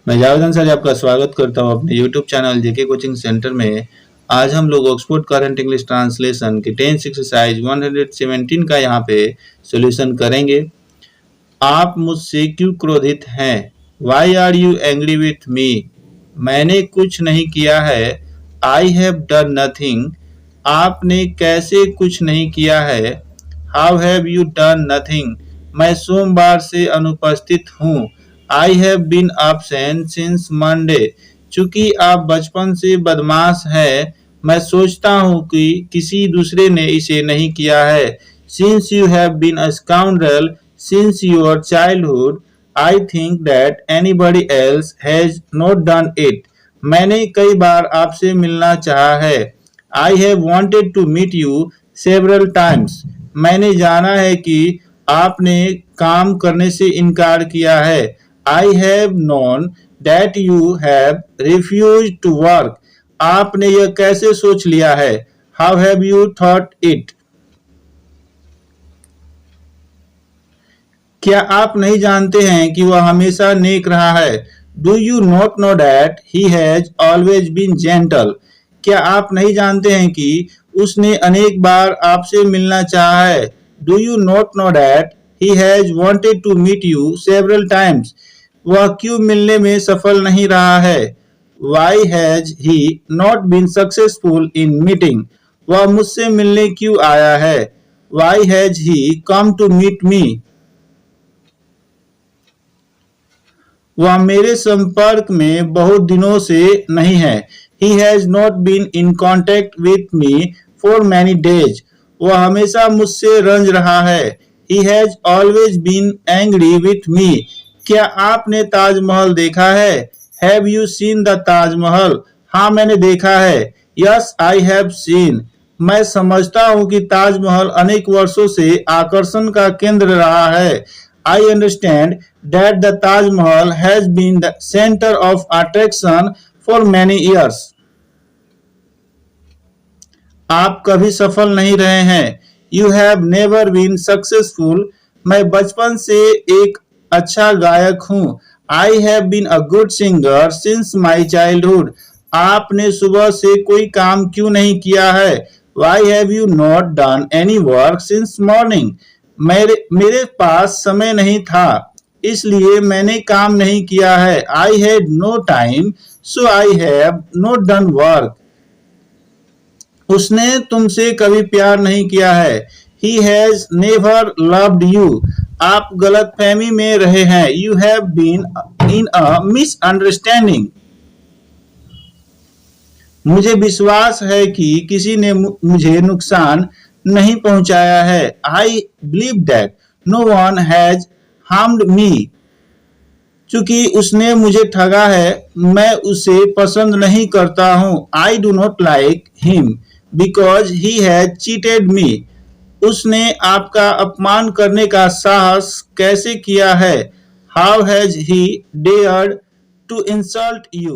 मैं जावेद अंसारी आपका स्वागत करता हूं अपने YouTube चैनल जेके कोचिंग सेंटर में। आज हम लोग ऑक्सफोर्ड करंट इंग्लिश ट्रांसलेशन के 10th एक्सरसाइज 117 का यहाँ पे सॉल्यूशन करेंगे। आप मुझसे क्यों क्रोधित हैं? Why are you angry with me? मैंने कुछ नहीं किया है। I have done nothing. आपने कैसे कुछ नहीं किया है? How have you done nothing? मैं सोमवार से अनुपस्थित हूँ। I have been absent since Monday. चूंकि आप बचपन से बदमाश हैं, मैं सोचता हूँ कि किसी दूसरे ने इसे नहीं किया है। Since you have been a scoundrel since your childhood, I think that anybody else has not done it. मैंने कई बार आपसे मिलना चाहा है। I have wanted to meet you several times. मैंने जाना है कि आपने काम करने से इनकार किया है। I have known that you have refused to work. आपने यह कैसे सोच लिया है? How have you thought it? क्या आप नहीं जानते हैं कि वह हमेशा नेक रहा है? Do you not know that he has always been gentle? क्या आप नहीं जानते हैं कि उसने अनेक बार आपसे मिलना चाहा है? Do you not know that he has wanted to meet you several times? वह क्यों मिलने में सफल नहीं रहा है? Why has he not been successful in meeting? वह मुझसे मिलने क्यों आया है? Why has he come to meet me? वह मेरे संपर्क में बहुत दिनों से नहीं है। He has not been in contact with me for many days. वह हमेशा मुझसे रंज रहा है। He has always been angry with me. क्या आपने ताजमहल देखा है? Have you seen the Taj Mahal? हाँ, मैंने देखा है। Yes, I have seen. मैं समझता हूँ कि ताजमहल अनेक वर्षों से आकर्षण का केंद्र रहा है। I understand that the Taj Mahal has been the center of attraction for many years. आप कभी सफल नहीं रहे हैं। You have never been successful. मैं बचपन से एक अच्छा गायक हूँ। I have been a good singer since my childhood. आपने सुबह से कोई काम क्यों नहीं किया है? Why have you not done any work since morning? मेरे पास समय नहीं था, इसलिए मैंने काम नहीं किया है। I had no time, so I have not done work. उसने तुमसे कभी प्यार नहीं किया है। He has never loved you. आप गलतफहमी में रहे हैं। You have been in a misunderstanding. मुझे विश्वास है कि किसी ने मुझे नुकसान नहीं पहुंचाया है। I believe that no one has harmed me. चूंकि उसने मुझे ठगा है, मैं उसे पसंद नहीं करता हूँ। I do not like him because he has cheated me. उसने आपका अपमान करने का साहस कैसे किया है? How has he dared to insult you?